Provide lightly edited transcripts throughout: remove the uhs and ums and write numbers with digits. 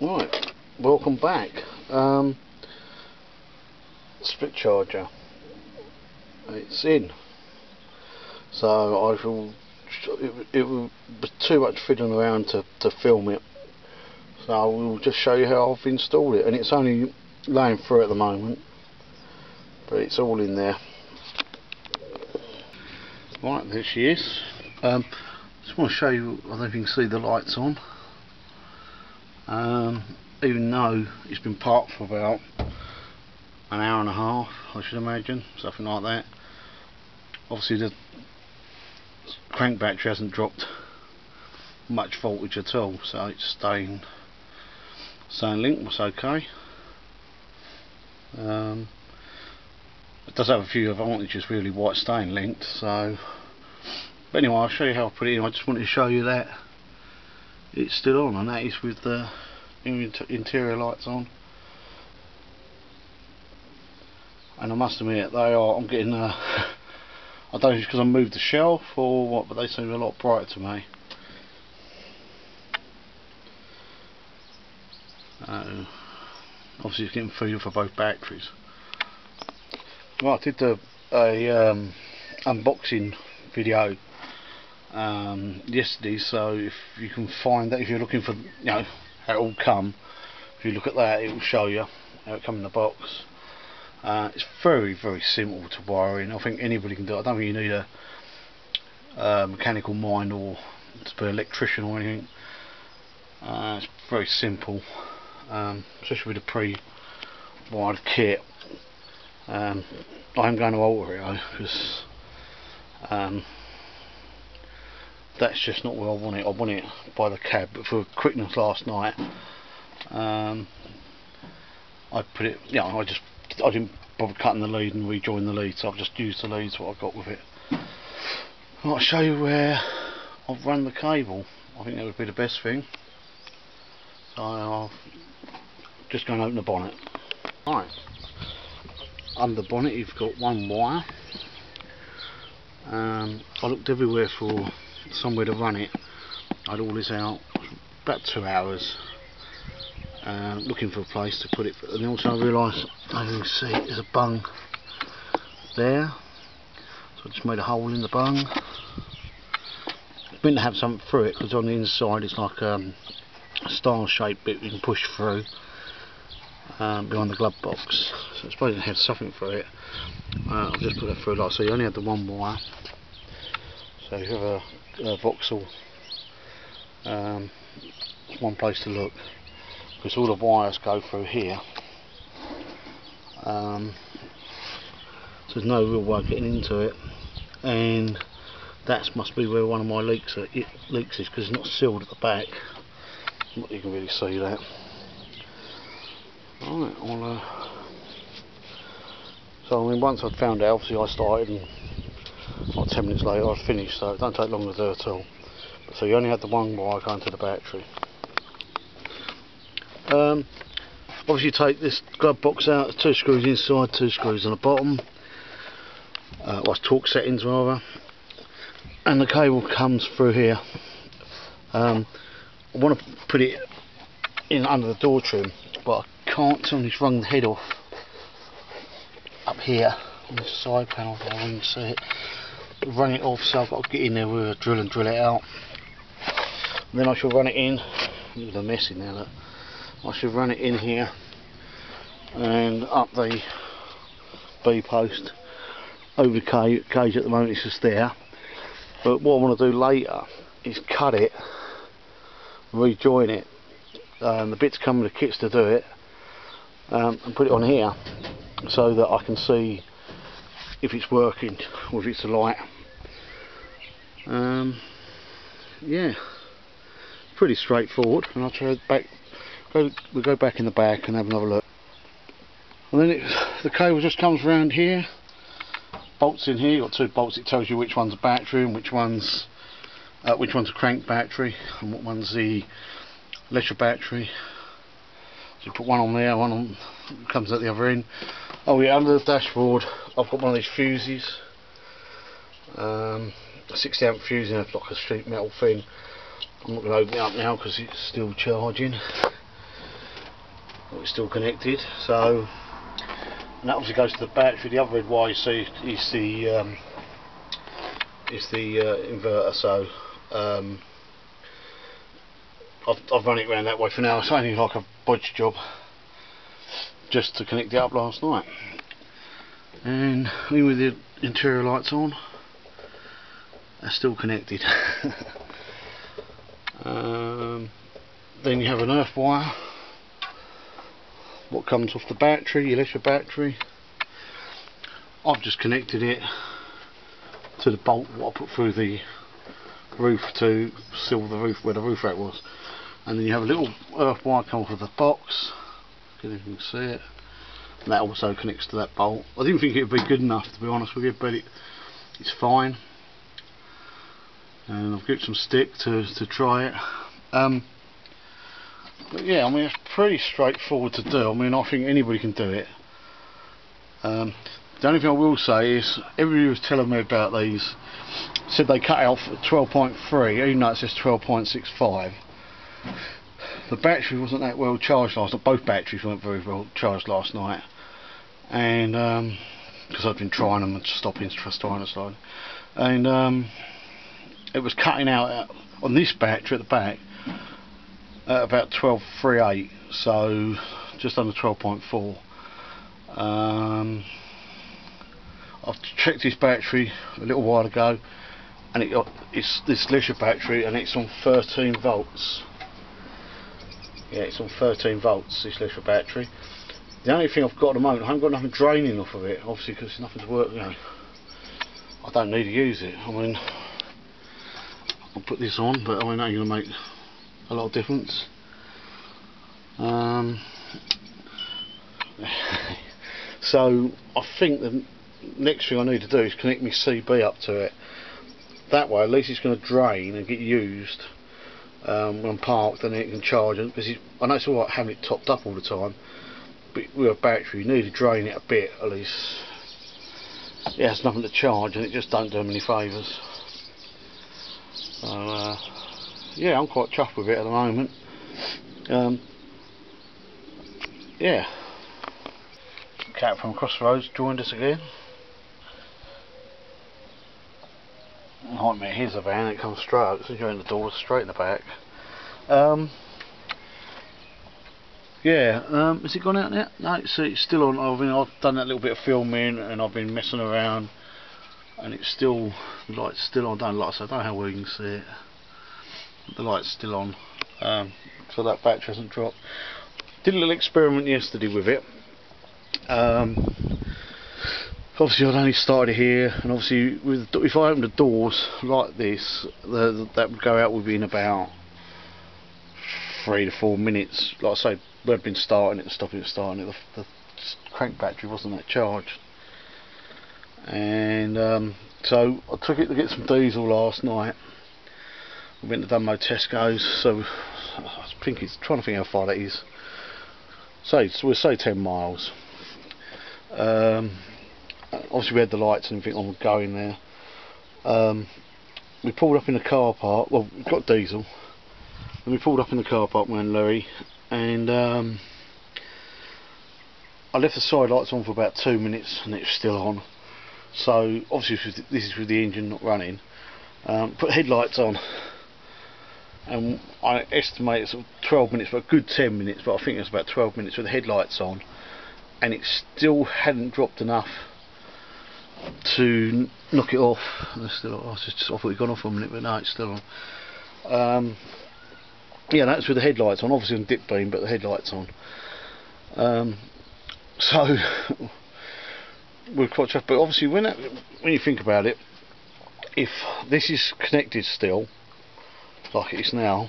Right, welcome back. Split charger. It's in. So I feel it would be too much fiddling around to film it. So I will just show you how I've installed it, and it's only laying through at the moment, but it's all in there. Right, there she is. Just want to show you. I don't know if you can see the lights on. Even though it's been parked for about an hour and a half, I should imagine, something like that. Obviously the crank battery hasn't dropped much voltage at all, so it's staying linked. Was okay. It does have a few advantages really why it's staying linked. So, but anyway, I'll show you how I put it in. I just wanted to show you that it's still on, and that is with the interior lights on. And I must admit, they are. I'm getting. I don't know if it's because I moved the shelf or what, but they seem a lot brighter to me. Obviously, it's getting food for both batteries. Well, I did a unboxing video yesterday, so if you can find that, if you're looking for, you know, how it all come, if you look at that, it will show you how it come in the box. It's very simple to wire in. I think anybody can do it. I don't think you need a mechanical mind or to be an electrician or anything. It's very simple, especially with a pre-wired kit. I'm going to alter it because that's just not where I want it. I want it by the cab, but for quickness last night, I put it. Yeah, I didn't bother cutting the lead and rejoin the lead, so I've just used the leads what I've got with it. I'll show you where I've run the cable. I think that would be the best thing. So I'll just go and open the bonnet. Right, under the bonnet you've got one wire. I looked everywhere for somewhere to run it. I had all this out about 2 hours looking for a place to put it, and also I realised, as you can see, there's a bung there, so I just made a hole in the bung. It's meant to have something through it because on the inside it's like a style shaped bit you can push through behind the glove box, so I suppose it had something through it. I'll just put it through like so. You only have the one wire, so if you have a Vauxhall, it's one place to look, because all the wires go through here, so there's no real way of getting into it, and that must be where one of my leaks is, because it's not sealed at the back. You can really see that. Right, so I mean, once I'd found out, obviously I started, and like 10 minutes later I was finished, so it don't take long to do at all. So you only had the one wire going to the battery. Obviously take this glove box out, 2 screws inside, 2 screws on the bottom, well, torque settings rather, and the cable comes through here. I want to put it in under the door trim, but I can't till it's rung the head off up here on this side panel. I can see it. Run it off, so I've got to get in there with a drill and drill it out. And then I shall run it in. There's a mess in there. Look. I should run it in here and up the B post over the cage. At the moment it's just there, but what I want to do later is cut it, rejoin it, the bits come with the kits to do it, and put it on here so that I can see if it's working or if it's a light. Yeah, pretty straightforward, and I'll try back. We'll go back in the back and have another look. And then the cable just comes around here, bolts in here. You've got 2 bolts. It tells you which one's a battery and which one's a crank battery, and what one's the electric battery. So you put one on there, one on comes at the other end. Oh yeah, under the dashboard I've got one of these fuses, a 60 amp fuse in like a sheet metal thing. I'm not going to open it up now because it's still charging. it's still connected. So, and that obviously goes to the battery. The other red wire you see is the inverter. So I've run it around that way for now. It's only like a bodge job just to connect it up last night. And even with the interior lights on, they're still connected. Then you have an earth wire, what comes off the battery, your electric battery. I've just connected it to the bolt what I put through the roof to seal the roof where the roof rack was. And then you have a little earth wire come off of the box, if you can see it, and that also connects to that bolt. I didn't think it would be good enough, to be honest with you, but it's fine. And I've got some stick to try it. But yeah, I mean, it's pretty straightforward to do. I mean, I think anybody can do it. The only thing I will say is, everybody was telling me about these, said they cut out at 12.3, even though it says 12.65. The battery wasn't that well charged last night. Both batteries weren't very well charged last night, and because I've been trying them and stopping trying to slide, and it was cutting out on this battery at the back at about 12.38, so just under 12.4. I've checked this battery a little while ago, and it's this leisure battery, and it's on 13 volts. Yeah, it's on 13 volts, this leisure battery. The only thing I've got at the moment, I haven't got nothing draining off of it, obviously, because there's nothing to work, you know. I don't need to use it. I mean, I'll put this on, but I mean, that ain't going to make a lot of difference. So I think the next thing I need to do is connect my CB up to it. That way, at least it's going to drain and get used when I'm parked, and then it can charge. Because I know it's alright having it topped up all the time, but with a battery, you need to drain it a bit at least. It has nothing to charge, and it just don't do them any favours. So yeah, I'm quite chuffed with it at the moment. Yeah. Cat from across the road joined us again. Nightmare, here's a van, it comes straight up, as soon as you're in the door, straight in the back. Yeah, has it gone out yet? No, it's still on. I've done that little bit of filming, and I've been messing around, and it's still, the light's still on. Like I said, I don't know how well you can see it. The light's still on, so that battery hasn't dropped. Did a little experiment yesterday with it. Obviously I'd only started here, and obviously if I open the doors like this, that would go out within about 3 to 4 minutes. Like I say, we'd been starting it and stopping it, starting it. The crank battery wasn't that charged, and so I took it to get some diesel last night. We went to Dunmo Tesco's, so I think it's trying to think how far that is. We'll say 10 miles. Obviously we had the lights and everything on going there. We pulled up in the car park, well, we got diesel, and we pulled up in the car park, me and Louis, and I left the side lights on for about 2 minutes, and it was still on. So obviously this is with the engine not running. Put headlights on, and I estimate sort of 12 minutes, but a good 10 minutes, but I think it's about 12 minutes with the headlights on, and it still hadn't dropped enough to knock it off. I thought it gone off for a minute, but no, it's still on. Yeah, that's with the headlights on, obviously on dip beam, but the headlights on. So we're quite chuffed, but obviously when you think about it, if this is connected still, like it is now,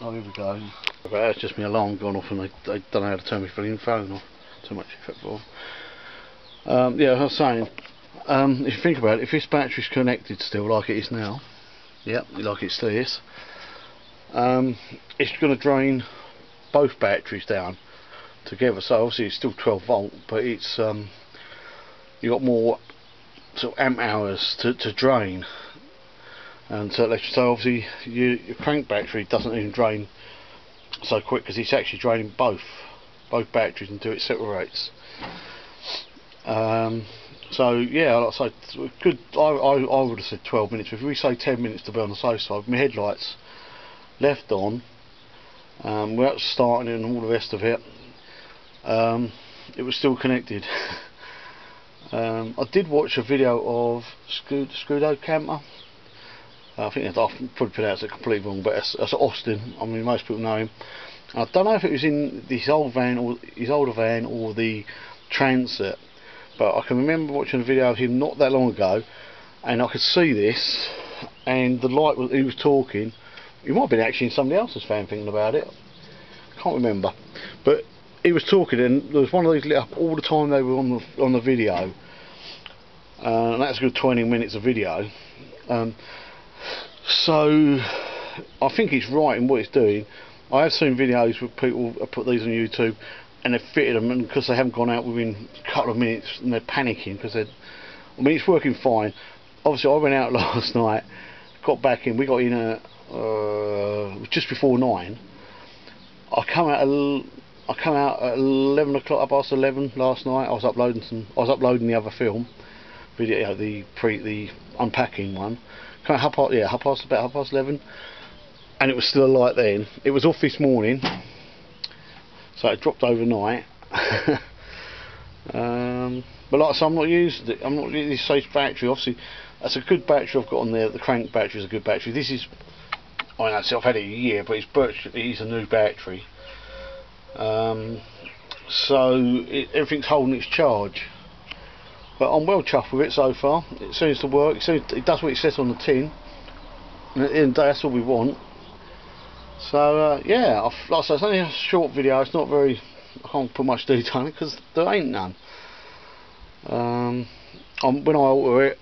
oh here we go, but that's just my alarm gone off, and they don't know how to turn my phone off, too much effect off. Yeah, I was saying, if you think about it, if this battery's connected still like it is now, yep, like it's this, it's going to drain both batteries down together. So obviously it's still 12 volt, but it's you got more sort of amp hours to drain, and so obviously your crank battery doesn't even drain so quick, because it's actually draining both. both batteries and do it separate rates. So yeah, like I say, good. I would have said 12 minutes. If we say 10 minutes to be on the safe side, my headlights left on, without starting and all the rest of it, it was still connected. I did watch a video of Scudo Camper. I think I've probably pronounced it completely wrong, but that's Austin. I mean, most people know him. I don't know if it was in this old van or his older van or the Transit, but I can remember watching a video of him not that long ago, and I could see this, and the light he was talking. He might have been actually in somebody else's van thinking about it. I can't remember, but he was talking, and there was one of these lit up all the time they were on the video, and that's a good 20 minutes of video. So I think it's right in what it's doing. I have seen videos where people have put these on YouTube and they've fitted them, and because they haven't gone out within a couple of minutes and they're panicking because they're, I mean, it's working fine. Obviously I went out last night, got back in, we got in at just before 9. I come out at 11 o'clock, past 11 last night. I was uploading the other film video, the unpacking one. About half past 11, and it was still a light then. It was off this morning, so it dropped overnight. But like I said, I'm not using this safe battery. Obviously, that's a good battery I've got on there. The crank battery is a good battery. This is, I know, I've had it a year, but it's a new battery. So everything's holding its charge. But I'm well chuffed with it so far. It seems to work. It does what it says on the tin, and at the end of the day, that's all we want. So yeah, like I say, it's only a short video. It's not very. I can't put much detail in it because there ain't none. When I alter it,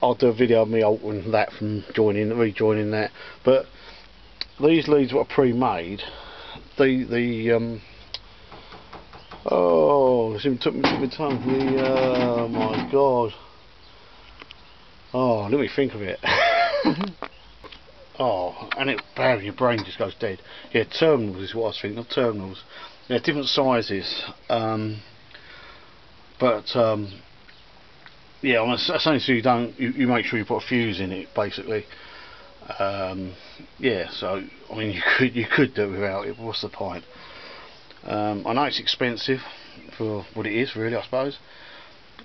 I'll do a video of me altering that from rejoining that. But these leads were pre-made. Oh, it even took me time. Oh my god. Oh, let me think of it. Oh, and your brain just goes dead. Yeah, terminals is what I was thinking of. Terminals. They're different sizes. Yeah, I mean, that's only so you make sure you put a fuse in it, basically. Yeah, so I mean, you could do it without it. But what's the point? I know it's expensive for what it is, really, I suppose.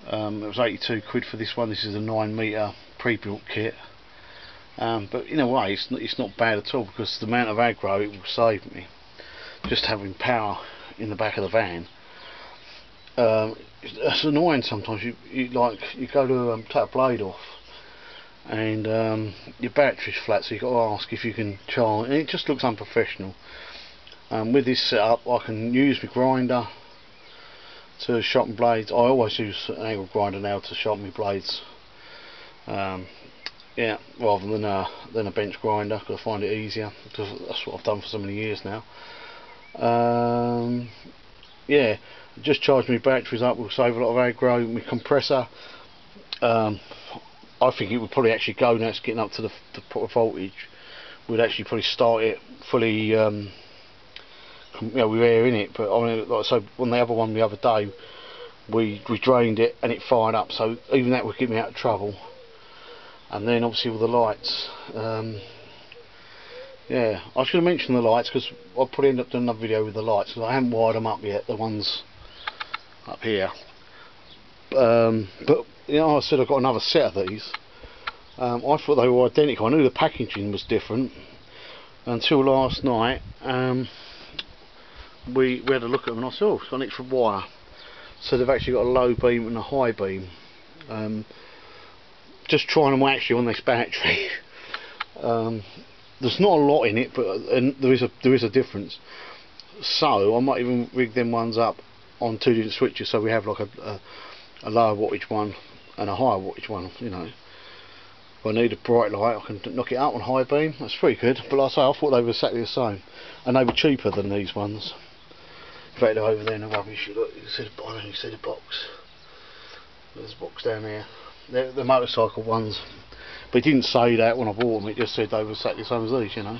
It was 82 quid for this one. This is a 9 metre pre-built kit. But in a way, it's not bad at all, because the amount of aggro it will save me, just having power in the back of the van. It's annoying sometimes. You go to take a blade off, and your battery's flat, so you've got to ask if you can charge, and it just looks unprofessional. With this setup, I can use my grinder to sharpen blades. I always use an angle grinder now to sharpen my blades. Yeah, rather than a bench grinder, because I find it easier. Because that's what I've done for so many years now. Yeah, just charge my batteries up. Will save a lot of aggro. My compressor, I think it would probably actually go now. It's getting up to the proper voltage. We'd actually probably start it fully. With air in it, but I mean, like, so on the other one the other day, we drained it and it fired up, so even that would get me out of trouble. And then obviously with the lights, yeah, I should have mentioned the lights, because I'll probably end up doing another video with the lights, because I haven't wired them up yet, the ones up here. But you know, I said I've got another set of these. I thought they were identical. I knew the packaging was different until last night. We had a look at them and I saw it's got an extra wire, so they've actually got a low beam and a high beam. Just trying them actually on this battery. There's not a lot in it, but there is a difference. So I might even rig them ones up on 2 different switches, so we have like a lower wattage one and a higher wattage one. You know, if I need a bright light, I can knock it out on high beam. That's pretty good. But like I say, I thought they were exactly the same, and they were cheaper than these ones. In fact, they're over there in the rubbish. Look, you see the box. There's a box down there. They're the motorcycle ones. But it didn't say that when I bought them. It just said they were exactly the same as these, you know.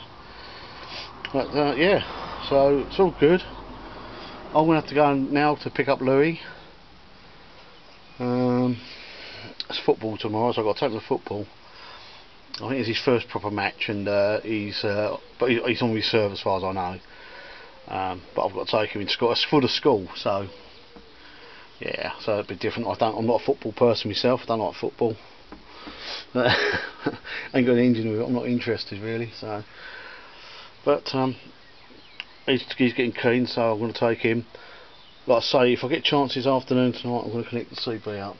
But yeah, so it's all good. I'm going to have to go now to pick up Louis. It's football tomorrow, so I've got to take him to football. I think it's his first proper match, and he's on reserve as far as I know. But I've got to take him in school. It's for the school, so yeah, so it'd be different. I'm not a football person myself. I don't like football. Ain't got an engine with it. I'm not interested really. So, but he's getting keen, so I'm going to take him. Like I say, if I get a chance this afternoon tonight, I'm going to connect the CB up.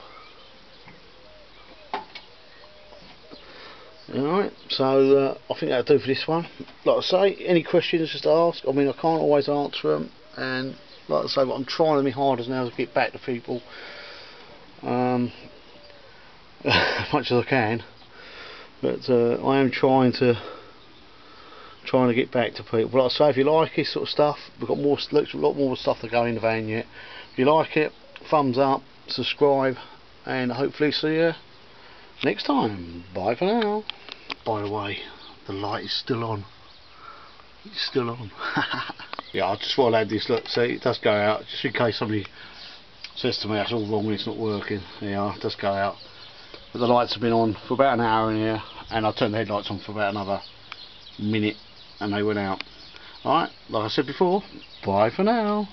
Alright, so I think that'll do for this one. Like I say, any questions just ask. I mean, I can't always answer them, and like I say, what I'm trying my hardest now is to get back to people as much as I can. But I am trying to get back to people. But like I say, if you like this sort of stuff, we've got a lot more stuff to go in the van yet. If you like it, thumbs up, subscribe, and hopefully see you next time. Bye for now. By the way, the light is still on. It's still on. Yeah, I just want to add this. Look, see, it does go out, just in case somebody says to me that's all wrong and it's not working. Yeah, it does go out. But the lights have been on for about an hour in here, and I turned the headlights on for about another minute, and they went out. Alright, like I said before, bye for now.